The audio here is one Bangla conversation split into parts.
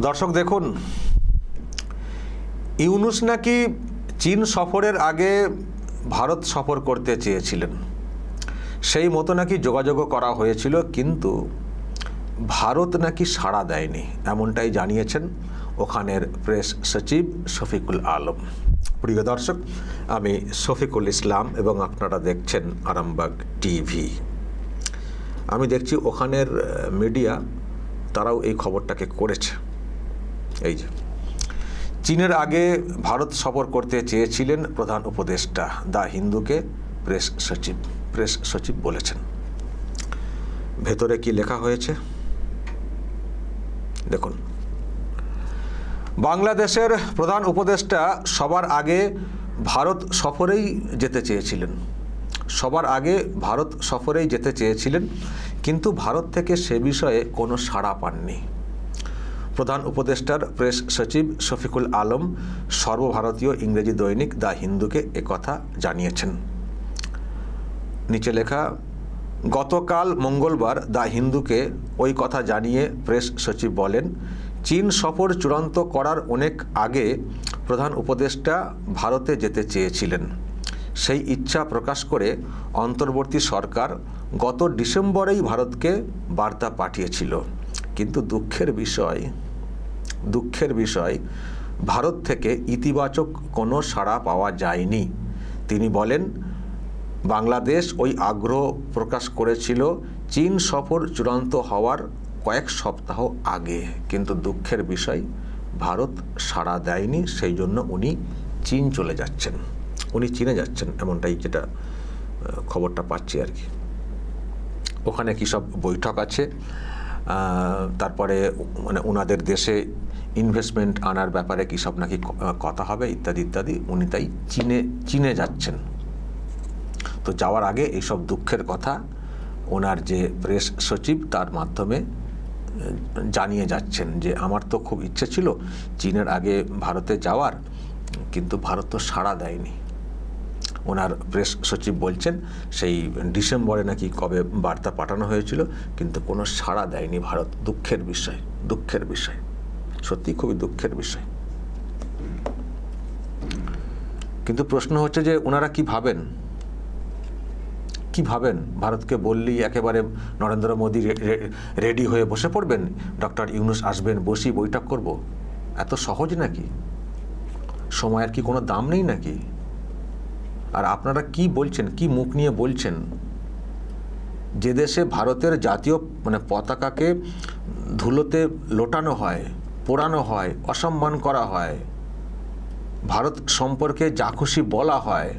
দর্শক দেখুন, ইউনূস নাকি চীন সফরের আগে ভারত সফর করতে চেয়েছিলেন, সেই মতো নাকি যোগাযোগও করা হয়েছিল, কিন্তু ভারত নাকি সাড়া দেয়নি, এমনটাই জানিয়েছেন ওখানের প্রেস সচিব শফিকুল আলম। প্রিয় দর্শক, আমি শফিকুল ইসলাম এবং আপনারা দেখছেন আরামবাগ টিভি। আমি দেখছি ওখানের মিডিয়া তারাও এই খবরটাকে করেছে। এই যে চীনের আগে ভারত সফর করতে চেয়েছিলেন প্রধান উপদেষ্টা, দ্য হিন্দুকে প্রেস সচিব বলেছেন। ভেতরে কি লেখা হয়েছে দেখুন। বাংলাদেশের প্রধান উপদেষ্টা সবার আগে ভারত সফরেই যেতে চেয়েছিলেন, কিন্তু ভারত থেকে সে বিষয়ে কোনো সাড়া পাননি। প্রধান উপদেষ্টার প্রেস সচিব শফিকুল আলম সর্বভারতীয় ইংরেজি দৈনিক দ্য হিন্দুকে একথা জানিয়েছেন। নিচে লেখা, গতকাল মঙ্গলবার দ্য হিন্দুকে ওই কথা জানিয়ে প্রেস সচিব বলেন, চীন সফর চূড়ান্ত করার অনেক আগে প্রধান উপদেষ্টা ভারতে যেতে চেয়েছিলেন। সেই ইচ্ছা প্রকাশ করে অন্তর্বর্তী সরকার গত ডিসেম্বরেই ভারতকে বার্তা পাঠিয়েছিল, কিন্তু দুঃখের বিষয় ভারত থেকে ইতিবাচক কোনো সাড়া পাওয়া যায়নি। তিনি বলেন, বাংলাদেশ ওই আগ্রহ প্রকাশ করেছিল চীন সফর চূড়ান্ত হওয়ার কয়েক সপ্তাহ আগে, কিন্তু দুঃখের বিষয় ভারত সাড়া দেয়নি, সেই জন্য উনি চীনে যাচ্ছেন, এমনটাই যেটা খবরটা পাচ্ছি আর কি। ওখানে কী সব বৈঠক আছে, তারপরে মানে ওনাদের দেশে ইনভেস্টমেন্ট আনার ব্যাপারে কী সব নাকি কথা হবে ইত্যাদি, উনি তাই চীনে যাচ্ছেন। তো যাওয়ার আগে এইসব দুঃখের কথা ওনার যে প্রেস সচিব তার মাধ্যমে জানিয়ে যাচ্ছেন যে আমার তো খুব ইচ্ছে ছিল চীনের আগে ভারতে যাওয়ার, কিন্তু ভারত তো সাড়া দেয়নি। ওনার প্রেস সচিব বলছেন সেই ডিসেম্বরে নাকি কবে বার্তা পাঠানো হয়েছিল, কিন্তু কোনো সাড়া দেয়নি ভারত। দুঃখের বিষয়, সত্যি খুবই দুঃখের বিষয়। কিন্তু প্রশ্ন হচ্ছে যে ওনারা কি ভাবেন ভারতকে বললেই একেবারে নরেন্দ্র মোদী রেডি হয়ে বসে পড়বেন, ডক্টর ইউনূস আসবেন, বসি বৈঠক করব? এত সহজ নাকি? সময়ের কি কোনো দাম নেই নাকি? আর আপনারা কি বলছেন, কি মুখ নিয়ে বলছেন? যে দেশে ভারতের জাতীয় পতাকাকে ধুলোতে লোটানো হয়, পোড়ানো হয়, অসম্মান করা হয়, ভারত সম্পর্কে যা খুশি বলা হয়,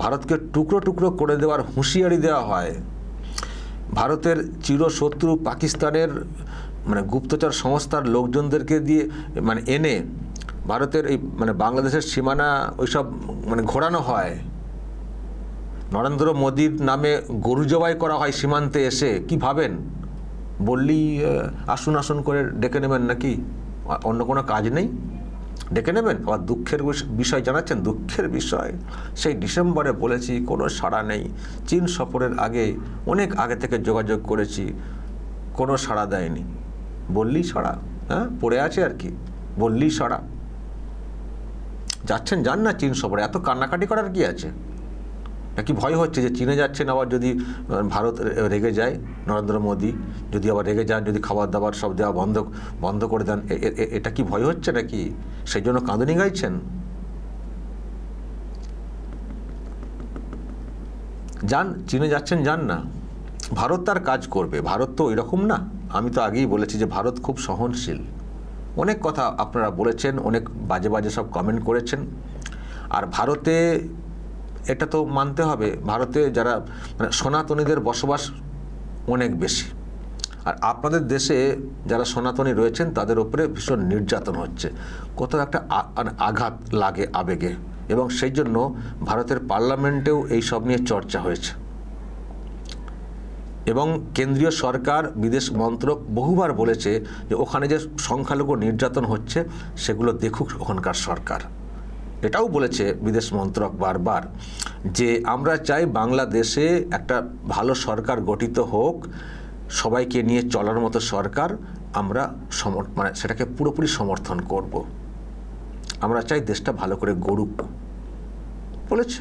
ভারতকে টুকরো টুকরো করে দেওয়ার হুঁশিয়ারি দেওয়া হয়, ভারতের চিরশত্রু পাকিস্তানের গুপ্তচর সংস্থার লোকজনদেরকে দিয়ে এনে ভারতের এই বাংলাদেশের সীমানা ওইসব ঘোরানো হয়, নরেন্দ্র মোদীর নামে গরু জবাই করা হয় সীমান্তে এসে, কি ভাবেন? বললেই আসুন করে ডেকে নেবেন নাকি? অন্য কোনো কাজ নেই, ডেকে নেবেন? আবার দুঃখের বিষয় জানাচ্ছেন, দুঃখের বিষয় সেই ডিসেম্বরে বলেছি, কোনো সাড়া নেই। চীন সফরের অনেক আগে থেকে যোগাযোগ করেছি, কোনো সাড়া দেয়নি। বললেই সাড়া, পড়ে আছে আর কি, বললেই সাড়া। যান না চীন সফরে, এত কান্নাকাটি করার কি আছে? নাকি ভয় হচ্ছে যে চীনে যাচ্ছেন, আবার যদি ভারত রেগে যায়, নরেন্দ্র মোদী যদি আবার রেগে যান, যদি খাবার দাবার সব দেওয়া বন্ধ করে দেন, এটা কি ভয় হচ্ছে নাকি? সেই জন্য কাঁদুনি গাইছেন? চীনে যাচ্ছেন, যান না, ভারত তার কাজ করবে। ভারত তো এরকম না, আমি তো আগেই বলেছি যে ভারত খুব সহনশীল। অনেক কথা আপনারা বলেছেন, অনেক বাজে সব কমেন্ট করেছেন। আর ভারতে এটা তো মানতে হবে, ভারতে যারা সনাতনীদের বসবাস অনেক বেশি, আর আপনাদের দেশে যারা সনাতনী রয়েছেন তাদের উপরে ভীষণ নির্যাতন হচ্ছে, কোথাও একটা আঘাত লাগে আবেগে, এবং সেই জন্য ভারতের পার্লামেন্টেও এই সব নিয়ে চর্চা হয়েছে। এবং কেন্দ্রীয় সরকার, বিদেশ মন্ত্রক বহুবার বলেছে যে ওখানে যে সংখ্যালঘু নির্যাতন হচ্ছে সেগুলো দেখুক ওখানকার সরকার। এটাও বলেছে বিদেশ মন্ত্রক বারবার যে আমরা চাই বাংলাদেশে একটা ভালো সরকার গঠিত হোক, সবাইকে নিয়ে চলার মতো সরকার আমরা মানে সেটাকে পুরোপুরি সমর্থন করব। আমরা চাই দেশটা ভালো করে গড়ুক বলেছে।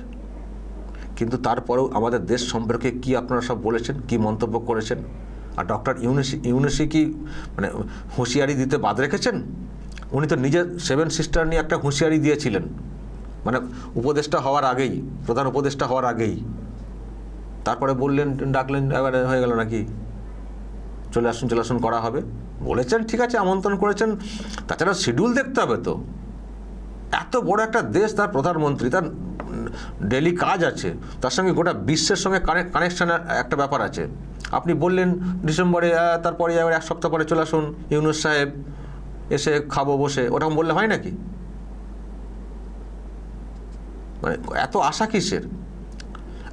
কিন্তু তারপরেও আমাদের দেশ সম্পর্কে কি আপনারা সব বলেছেন, কি মন্তব্য করেছেন? আর ডক্টর ইউনূসই কি মানে হুঁশিয়ারি দিতে বাদ রেখেছেন? উনি তো নিজের 7 সিস্টার নিয়ে একটা হুঁশিয়ারি দিয়েছিলেন, মানে উপদেষ্টা হওয়ার আগেই, প্রধান উপদেষ্টা হওয়ার আগেই। তারপরে বললেন, ডাকলেন, এবারে হয়ে গেল নাকি চলে আসুন করা হবে বলেছেন, ঠিক আছে, আমন্ত্রণ করেছেন। তাছাড়া শিডিউল দেখতে হবে তো। এত বড় একটা দেশ, তার প্রধানমন্ত্রী, তার ডেলি কাজ আছে, তার সঙ্গে গোটা বিশ্বের সঙ্গে কানেকশানের একটা ব্যাপার আছে। আপনি বললেন ডিসেম্বরে, তারপরে এবার 1 সপ্তাহ পরে চলে আসুন ইউনূস সাহেব, এসে খাবো বসে, ওরকম বললে হয় নাকি? মানে এত আশা কিসের?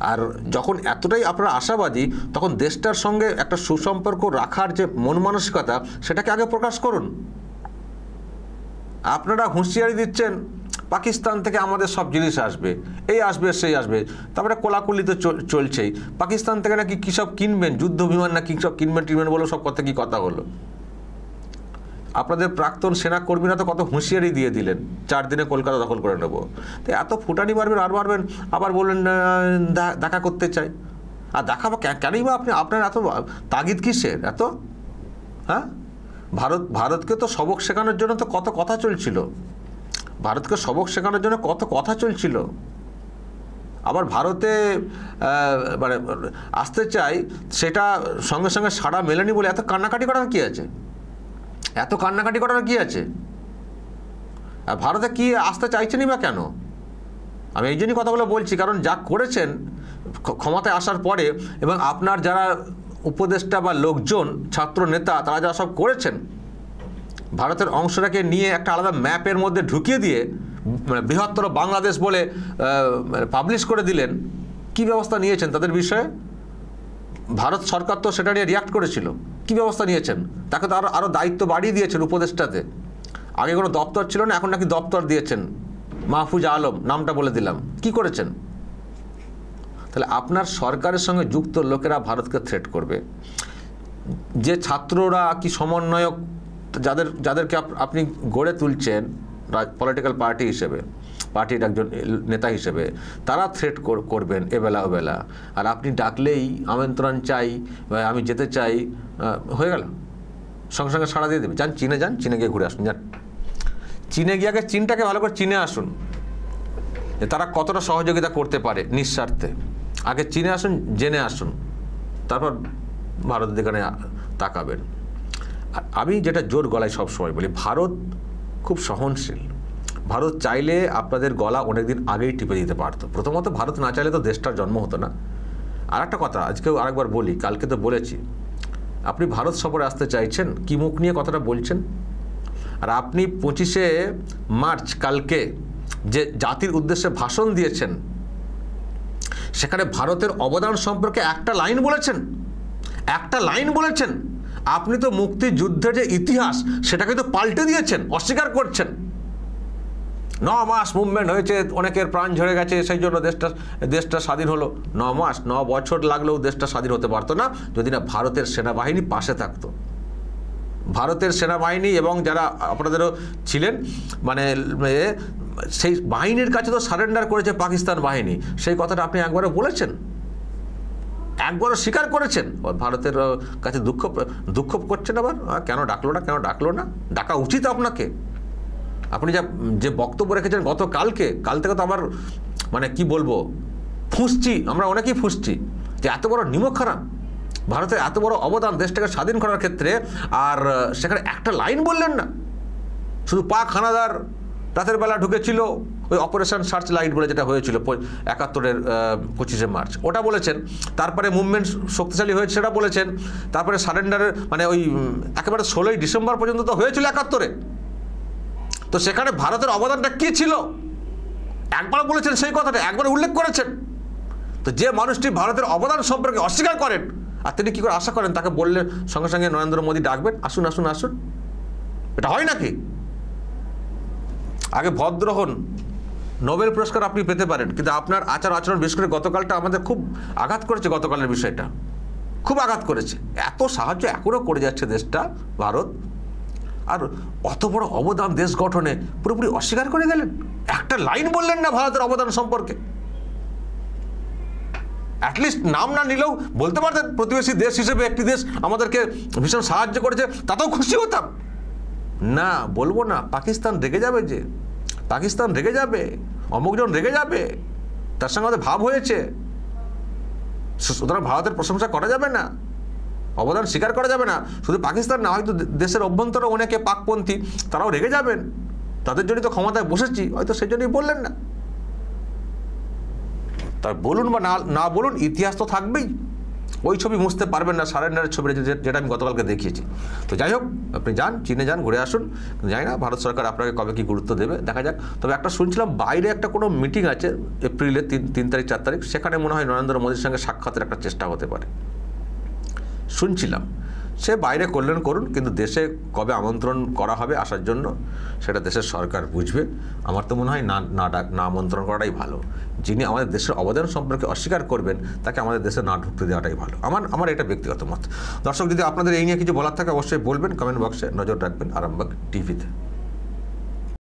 আর যখন এতটাই আপনারা আশাবাদী, তখন দেশটার সঙ্গে একটা সুসম্পর্ক রাখার যে মন মানসিকতা, সেটাকে আগে প্রকাশ করুন। আপনারা হুঁশিয়ারি দিচ্ছেন পাকিস্তান থেকে আমাদের সব জিনিস আসবে, এই আসবে সেই আসবে, তারপরে কোলাকুলি তো চলছেই। পাকিস্তান থেকে নাকি কী সব কিনবেন, যুদ্ধ বিমান না কী সব কিনবেন বলে সব কথা কি কথা হলো। আপনাদের প্রাক্তন সেনা কর্মীরা তো কত হুঁশিয়ারি দিয়ে দিলেন, 4 দিনে কলকাতা দখল করে নেব। তো এত ফুটানি মারবেন আর মারবেন, আবার বললেন দেখা করতে চাই। আর দেখা বা কেনই বা আপনার এত তাগিদ কিসের এত? হ্যাঁ, ভারতকে তো সবক শেখানোর জন্য তো কত কথা চলছিল, ভারতকে সবক শেখানোর জন্য কত কথা চলছিল। আবার ভারতে মানে আসতে চাই, সেটা সঙ্গে সঙ্গে সাড়া মেলেনি বলে এত কান্নাকাটি করার কি আছে? এত কান্নাকাটি করার কি আছে? আর ভারতে কি আসতে চাইছেনই বা কেন? আমি এই জন্যই কথাগুলো বলছি, কারণ যা করেছেন ক্ষমতায় আসার পরে, এবং আপনার যারা উপদেষ্টা বা লোকজন, ছাত্র নেতা, তারা যা সব করেছেন, ভারতের অংশটাকে নিয়ে একটা আলাদা ম্যাপের মধ্যে ঢুকিয়ে দিয়ে মানে বৃহত্তর বাংলাদেশ বলে পাবলিশ করে দিলেন। কি ব্যবস্থা নিয়েছেন তাদের বিষয়ে? ভারত সরকার তো সেটা নিয়ে রিয়াক্ট করেছিল। কি ব্যবস্থা নিয়েছেন? তাকে তো আরও দায়িত্ব বাড়িয়ে দিয়েছেন উপদেষ্টাতে। আগে কোনো দপ্তর ছিল না, এখন নাকি দপ্তর দিয়েছেন। মাহফুজ আলম নামটা বলে দিলাম। কি করেছেন? তাহলে আপনার সরকারের সঙ্গে যুক্ত লোকেরা ভারতকে থ্রেট করবে। যে ছাত্ররা কি সমন্বয়ক, যাদেরকে আপনি গড়ে তুলছেন পলিটিক্যাল পার্টি হিসেবে, পার্টির একজন নেতা হিসেবে, তারা থ্রেট করবেন এবেলা ওবেলা। আর আপনি ডাকলেই আমন্ত্রণ চাই, আমি যেতে চাই, হয়ে গেল, সঙ্গে সঙ্গে সাড়া দিয়ে দেবে। যান চীনে, যান চীনে গিয়ে ঘুরে আসুন। যান চীনে গিয়ে আগে চীনটাকে ভালো করে চিনে আসুন, তারা কতটা সহযোগিতা করতে পারে নিঃস্বার্থে। আগে চীনে আসুন, জেনে আসুন, তারপর ভারতের দিকে তাকাবেন। আর আমি যেটা জোর গলায় সবসময় বলি, ভারত খুব সহনশীল। ভারত চাইলে আপনাদের গলা অনেকদিন আগেই টিপে দিতে পারতো। প্রথমত ভারত না চাইলে তো দেশটার জন্ম হতো না। আর একটা কথা আজকেও আরেকবার বলি, কালকে তো বলেছি, আপনি ভারত সফরে আসতে চাইছেন, কি মুখ নিয়ে কথাটা বলছেন? আর আপনি 25শে মার্চ কালকে যে জাতির উদ্দেশ্যে ভাষণ দিয়েছেন, সেখানে ভারতের অবদান সম্পর্কে একটা লাইন বলেছেন, একটা লাইন বলেছেন। আপনি তো মুক্তিযুদ্ধের যে ইতিহাস, সেটাকে তো পাল্টে দিয়েছেন, অস্বীকার করছেন। 9 মাস মুভমেন্ট হয়েছে, অনেকের প্রাণ ঝরে গেছে, সেই জন্য দেশটা স্বাধীন হলো। 9 মাস 9 বছর লাগলেও দেশটা স্বাধীন হতে পারতো না যদি না ভারতের সেনাবাহিনী পাশে থাকতো। ভারতের সেনাবাহিনী এবং যারা আপনাদেরও ছিলেন, মানে সেই বাহিনীর কাছে তো সারেন্ডার করেছে পাকিস্তান বাহিনী। সেই কথাটা আপনি একবারও বলেছেন, একবারও স্বীকার করেছেন। ভারতের কাছে দুঃখ করছেন আবার, কেন ডাকলো না? ডাকা উচিত আপনাকে। আপনি যে বক্তব্য রেখেছেন কাল থেকে তো আমার মানে কি বলবো, ফুঁসছি, আমরা অনেকেই ফুঁসছি যে এত বড় নিমকহারাম, ভারতের এত বড় অবদান দেশটাকে স্বাধীন করার ক্ষেত্রে, আর সেখানে একটা লাইন বললেন না। শুধু পাক হানাদার রাতের বেলা ঢুকেছিল, ওই অপারেশন সার্চ লাইট বলে যেটা হয়েছিল 71-এর 25শে মার্চ, ওটা বলেছেন। তারপরে মুভমেন্ট শক্তিশালী হয়েছে সেটা বলেছেন। তারপরে সারেন্ডারের মানে ওই একেবারে 16ই ডিসেম্বর পর্যন্ত তো হয়েছিল 71-এ। তো সেখানে ভারতের অবদানটা কী ছিল একবার বলেছেন, সেই কথাটা একবার উল্লেখ করেছেন। তো যে মানুষটি ভারতের অবদান সম্পর্কে অস্বীকার করেন, আর তিনি কী করে আশা করেন তাকে বললে সঙ্গে সঙ্গে নরেন্দ্র মোদী ডাকবেন, আসুন আসুন আসুন? এটা হয় নাকি? আগে ভদ্র হন, নোবেল পুরস্কার আপনি পেতে পারেন, কিন্তু আপনার আচার আচরণ, বিশেষ করে গতকালটা আমাদের খুব আঘাত করেছে। গতকালের বিষয়টা খুব আঘাত করেছে। এত সাহায্য এখনও করে যাচ্ছে দেশটা ভারত, আর অত বড় অবদান দেশ গঠনে পুরোপুরি অস্বীকার করে গেলেন। একটা লাইন বললেন না ভারতের অবদান সম্পর্কে। অ্যাটলিস্ট নাম না নিলেও বলতে পারতেন প্রতিবেশী দেশ হিসেবে একটি দেশ আমাদেরকে ভীষণ সাহায্য করেছে, তাতেও খুশি হতাম। না, বলবো না, পাকিস্তান রেগে যাবে, যে পাকিস্তান রেগে যাবে, অমুকজন রেগে যাবে, তার সঙ্গে আমাদের ভাব হয়েছে। সুতরাং ভারতের প্রশংসা করা যাবে না, অবদান স্বীকার করা যাবে না। শুধু পাকিস্তান না, হয়তো দেশের অভ্যন্তরে অনেকে পাকপন্থী, তারাও রেগে যাবেন, তাদের জন্যই তো ক্ষমতায় বসেছি, হয়তো সেই জন্যই বললেন না। তাই বলুন বা না বলুন, ইতিহাস তো থাকবেই। ওই ছবি মুছতে পারবেন না, সারেন্ডারের ছবি, যেটা আমি গতকালকে দেখিয়েছি। তো যাই হোক, আপনি যান, চীনে যান, ঘুরে আসুন। জানি না ভারত সরকার আপনাকে কবে কী গুরুত্ব দেবে, দেখা যাক। তবে একটা শুনছিলাম বাইরে একটা কোনো মিটিং আছে এপ্রিলের 3 তারিখ 4 তারিখ, সেখানে মনে হয় নরেন্দ্র মোদীর সঙ্গে সাক্ষাতের একটা চেষ্টা হতে পারে, শুনছিলাম। সে বাইরে করলেন করুন, কিন্তু দেশে কবে আমন্ত্রণ করা হবে আসার জন্য সেটা দেশের সরকার বুঝবে। আমার তো মনে হয় না আমন্ত্রণ করাটাই ভালো। যিনি আমাদের দেশের অবদান সম্পর্কে অস্বীকার করবেন, তাকে আমাদের দেশে না ঢুকতে দেওয়াটাই ভালো। আমার এটা ব্যক্তিগত মত। দর্শক, যদি আপনাদের এই নিয়ে কিছু বলার থাকে অবশ্যই বলবেন, কমেন্ট বক্সে নজর রাখবেন আরামবাগ টিভিতে।